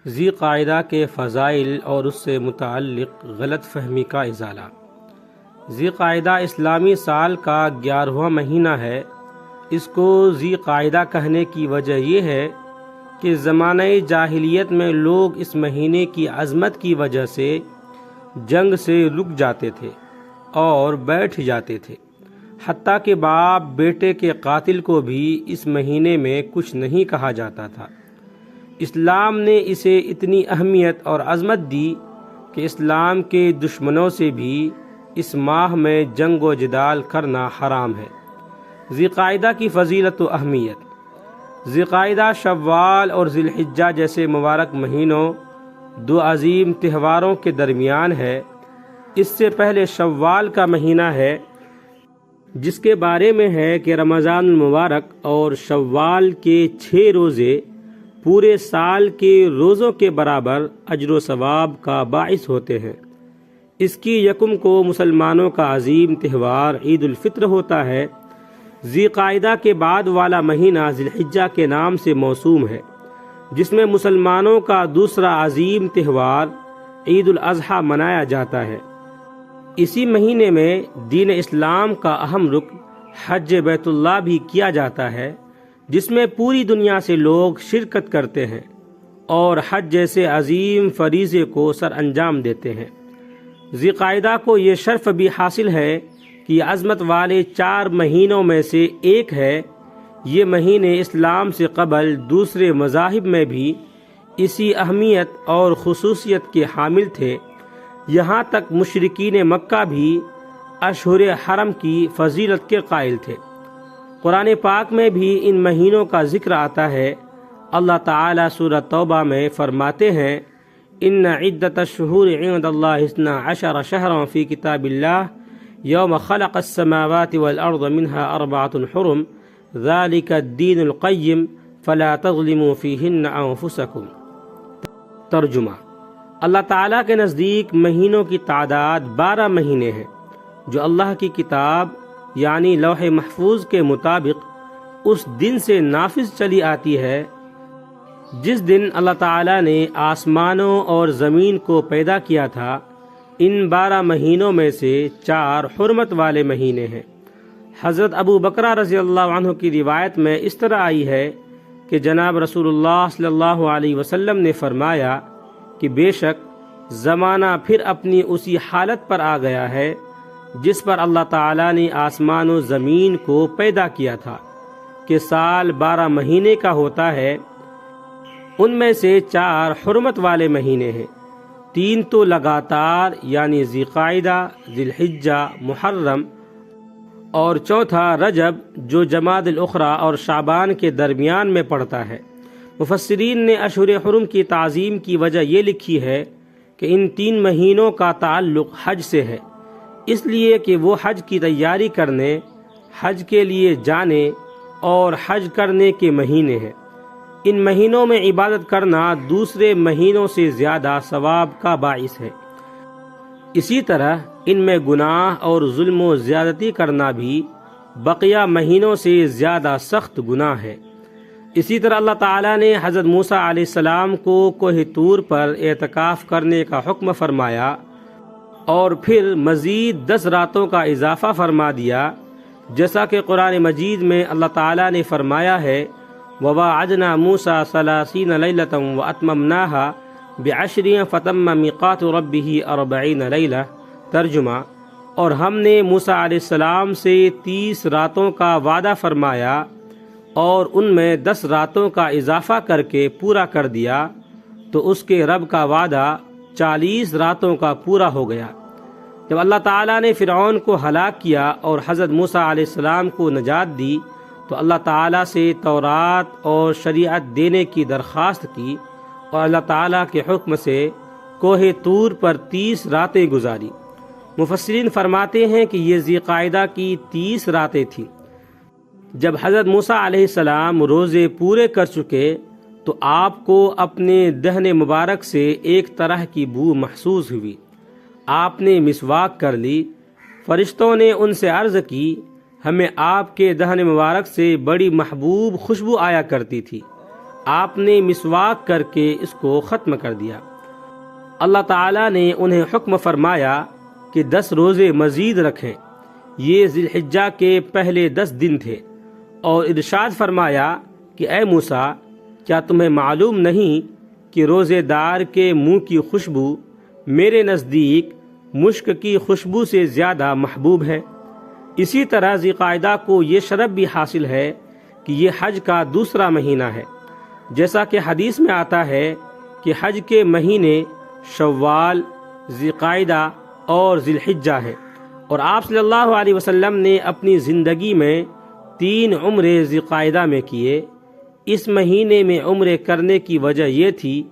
ذی قاعدہ کے فضائل اور اس سے متعلق غلط فہمی کا ازالہ۔ ذی قاعدہ اسلامی سال کا 11واں مہینہ ہے۔ اس کو ذی قاعدہ کہنے کی وجہ یہ ہے کہ زمانہ جاہلیت میں لوگ اس مہینے کی عظمت کی وجہ سے جنگ سے رک جاتے تھے اور بیٹھ جاتے تھے، حتیٰ کہ باپ بیٹے کے قاتل کو بھی اس مہینے میں کچھ نہیں کہا جاتا تھا۔ اسلام نے اسے اتنی اہمیت اور عظمت دی کہ اسلام کے دشمنوں سے بھی اس ماہ میں جنگ و جدال کرنا حرام ہے۔ ذی قاعدہ کی فضیلت و اہمیت۔ ذی قاعدہ شوال اور ذی الحجہ جیسے مبارک مہینوں، دو عظیم تہواروں کے درمیان ہے۔ اس سے پہلے شوال کا مہینہ ہے، جس کے بارے میں ہے کہ رمضان المبارک اور شوال کے 6 روزے پورے سال کے روزوں کے برابر اجر و ثواب کا باعث ہوتے ہیں۔ اس کی یکم کو مسلمانوں کا عظیم تہوار عید الفطر ہوتا ہے۔ ذی قاعدہ کے بعد والا مہینہ ذی الحجہ کے نام سے موسوم ہے، جس میں مسلمانوں کا دوسرا عظیم تہوار عید الاضحیٰ منایا جاتا ہے۔ اسی مہینے میں دین اسلام کا اہم رکن حج بیت اللہ بھی کیا جاتا ہے، جس میں پوری دنیا سے لوگ شرکت کرتے ہیں اور حج جیسے عظیم فریضے کو سر انجام دیتے ہیں۔ ذی قاعدہ کو یہ شرف بھی حاصل ہے کہ یہ عظمت والے 4 مہینوں میں سے ایک ہے۔ یہ مہینے اسلام سے قبل دوسرے مذاہب میں بھی اسی اہمیت اور خصوصیت کے حامل تھے، یہاں تک مشرکین مکہ بھی اشہر حرم کی فضیلت کے قائل تھے۔ قرآن پاک میں بھی ان مہینوں کا ذکر آتا ہے۔ اللہ تعالیٰ سورہ توبہ میں فرماتے ہیں، ان عدت الشہور عند اللہ 12 شہرا فی کتاب اللہ یوم خلق السماوات والارض منها 4 حرم ذلك الدین القیم فلا تظلموا فیہن انفسکم۔ ترجمہ: اللہ تعالیٰ کے نزدیک مہینوں کی تعداد 12 مہینے ہیں، جو اللہ کی کتاب یعنی لوح محفوظ کے مطابق اس دن سے نافذ چلی آتی ہے جس دن اللہ تعالیٰ نے آسمانوں اور زمین کو پیدا کیا تھا۔ ان 12 مہینوں میں سے 4 حرمت والے مہینے ہیں۔ حضرت ابو بکرہ رضی اللہ عنہ کی روایت میں اس طرح آئی ہے کہ جناب رسول اللہ صلی اللہ علیہ وسلم نے فرمایا کہ بے شک زمانہ پھر اپنی اسی حالت پر آ گیا ہے جس پر اللہ تعالیٰ نے آسمان و زمین کو پیدا کیا تھا، کہ سال 12 مہینے کا ہوتا ہے۔ ان میں سے 4 حرمت والے مہینے ہیں، 3 تو لگاتار یعنی ذی قاعدہ، ذی الحجہ، محرم، اور چوتھا رجب جو جمادی الاخری اور شعبان کے درمیان میں پڑتا ہے۔ مفسرین نے اشہر حرم کی تعظیم کی وجہ یہ لکھی ہے کہ ان 3 مہینوں کا تعلق حج سے ہے، اس لیے کہ وہ حج کی تیاری کرنے، حج کے لیے جانے اور حج کرنے کے مہینے ہیں۔ ان مہینوں میں عبادت کرنا دوسرے مہینوں سے زیادہ ثواب کا باعث ہے۔ اسی طرح ان میں گناہ اور ظلم و زیادتی کرنا بھی بقیہ مہینوں سے زیادہ سخت گناہ ہے۔ اسی طرح اللہ تعالیٰ نے حضرت موسیٰ علیہ السلام کو کوہ طور پر اعتکاف کرنے کا حکم فرمایا اور پھر مزید 10 راتوں کا اضافہ فرما دیا، جیسا کہ قرآن مجید میں اللہ تعالیٰ نے فرمایا ہے، وَوَاعَدْنَا مُوسَىٰ 30 لَيْلَةً وَأَتْمَمْنَاهَا ب10 فَتَمَّ مِيقَاتُ رَبِّهِ 40 لَيْلَةً۔ ترجمہ: اور ہم نے موسیٰ علیہ السلام سے 30 راتوں کا وعدہ فرمایا اور ان میں 10 راتوں کا اضافہ کر کے پورا کر دیا، تو اس کے رب کا وعدہ 40 راتوں کا پورا ہو گیا۔ جب اللہ تعالیٰ نے فرعون کو ہلاک کیا اور حضرت موسیٰ علیہ السلام کو نجات دی تو اللہ تعالیٰ سے تورات اور شریعت دینے کی درخواست کی اور اللہ تعالیٰ کے حکم سے کوہ طور پر 30 راتیں گزاری۔ مفسرین فرماتے ہیں کہ یہ ذی قاعدہ کی 30 راتیں تھیں۔ جب حضرت موسیٰ علیہ السلام روزے پورے کر چکے تو آپ کو اپنے دہن مبارک سے ایک طرح کی بو محسوس ہوئی۔ آپ نے مسواک کر لی۔ فرشتوں نے ان سے عرض کی، ہمیں آپ کے دہن مبارک سے بڑی محبوب خوشبو آیا کرتی تھی۔ آپ نے مسواک کر کے اس کو ختم کر دیا۔ اللہ تعالیٰ نے انہیں حکم فرمایا کہ 10 روزے مزید رکھیں، یہ ذی الحجہ کے پہلے 10 دن تھے، اور ارشاد فرمایا کہ اے موسیٰ، کیا تمہیں معلوم نہیں کہ روزے دار کے منہ کی خوشبو میرے نزدیک مشک کی خوشبو سے زیادہ محبوب ہے؟ اسی طرح ذی القعدہ کو یہ شرف بھی حاصل ہے کہ یہ حج کا دوسرا مہینہ ہے، جیسا کہ حدیث میں آتا ہے کہ حج کے مہینے شوال، ذی القعدہ اور ذی الحجہ ہے، اور آپ صلی اللہ علیہ وسلم نے اپنی زندگی میں 3 عمرے ذی القعدہ میں کیے۔ اس مہینے میں عمرے کرنے کی وجہ یہ تھی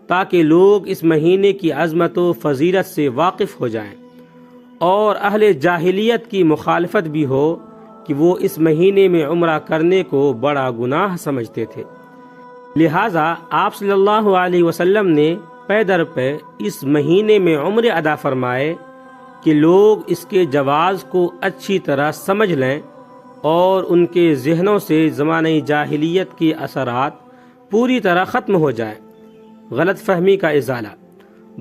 تاکہ لوگ اس مہینے کی عظمت و فضیلت سے واقف ہو جائیں، اور اہل جاہلیت کی مخالفت بھی ہو کہ وہ اس مہینے میں عمرہ کرنے کو بڑا گناہ سمجھتے تھے۔ لہٰذا آپ صلی اللہ علیہ وسلم نے پے در پے اس مہینے میں عمرے ادا فرمائے کہ لوگ اس کے جواز کو اچھی طرح سمجھ لیں اور ان کے ذہنوں سے زمانہ جاہلیت کے اثرات پوری طرح ختم ہو جائیں۔ غلط فہمی کا ازالہ۔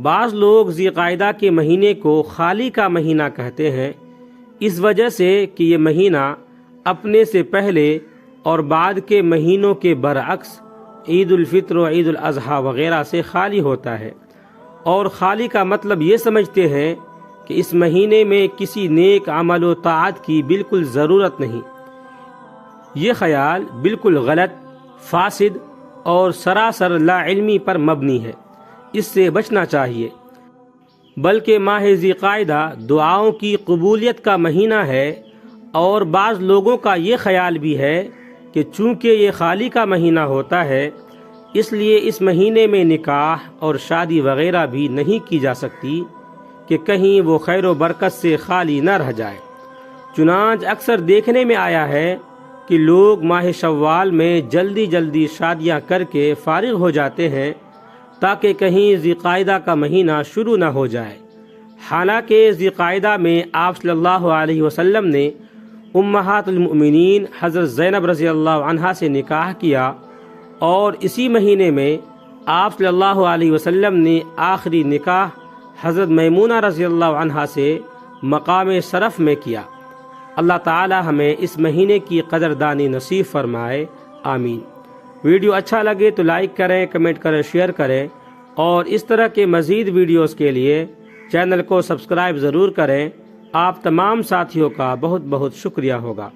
بعض لوگ ذی القعدہ کے مہینے کو خالی کا مہینہ کہتے ہیں، اس وجہ سے کہ یہ مہینہ اپنے سے پہلے اور بعد کے مہینوں کے برعکس عید الفطر و عید الاضحیٰ وغیرہ سے خالی ہوتا ہے، اور خالی کا مطلب یہ سمجھتے ہیں کہ اس مہینے میں کسی نیک عمل و طاعت کی بالکل ضرورت نہیں۔ یہ خیال بالکل غلط، فاسد اور سراسر لا علمی پر مبنی ہے، اس سے بچنا چاہیے۔ بلکہ ماہ ذی القعدہ دعاؤں کی قبولیت کا مہینہ ہے، اور بعض لوگوں کا یہ خیال بھی ہے کہ چونکہ یہ خالی کا مہینہ ہوتا ہے اس لیے اس مہینے میں نکاح اور شادی وغیرہ بھی نہیں کی جا سکتی کہ کہیں وہ خیر و برکت سے خالی نہ رہ جائے۔ چنانچہ اکثر دیکھنے میں آیا ہے کہ لوگ ماہ شوال میں جلدی جلدی شادیاں کر کے فارغ ہو جاتے ہیں تاکہ کہیں ذی القعدہ کا مہینہ شروع نہ ہو جائے، حالانکہ ذی القعدہ میں آپ صلی اللہ علیہ وسلم نے امہات المؤمنین حضرت زینب رضی اللہ عنہا سے نکاح کیا، اور اسی مہینے میں آپ صلی اللہ علیہ وسلم نے آخری نکاح حضرت میمونہ رضی اللہ عنہا سے مقام شرف میں کیا۔ اللہ تعالی ہمیں اس مہینے کی قدردانی نصیب فرمائے، آمین۔ ویڈیو اچھا لگے تو لائک کریں، کمنٹ کریں، شیئر کریں، اور اس طرح کے مزید ویڈیوز کے لیے چینل کو سبسکرائب ضرور کریں۔ آپ تمام ساتھیوں کا بہت بہت شکریہ ہوگا۔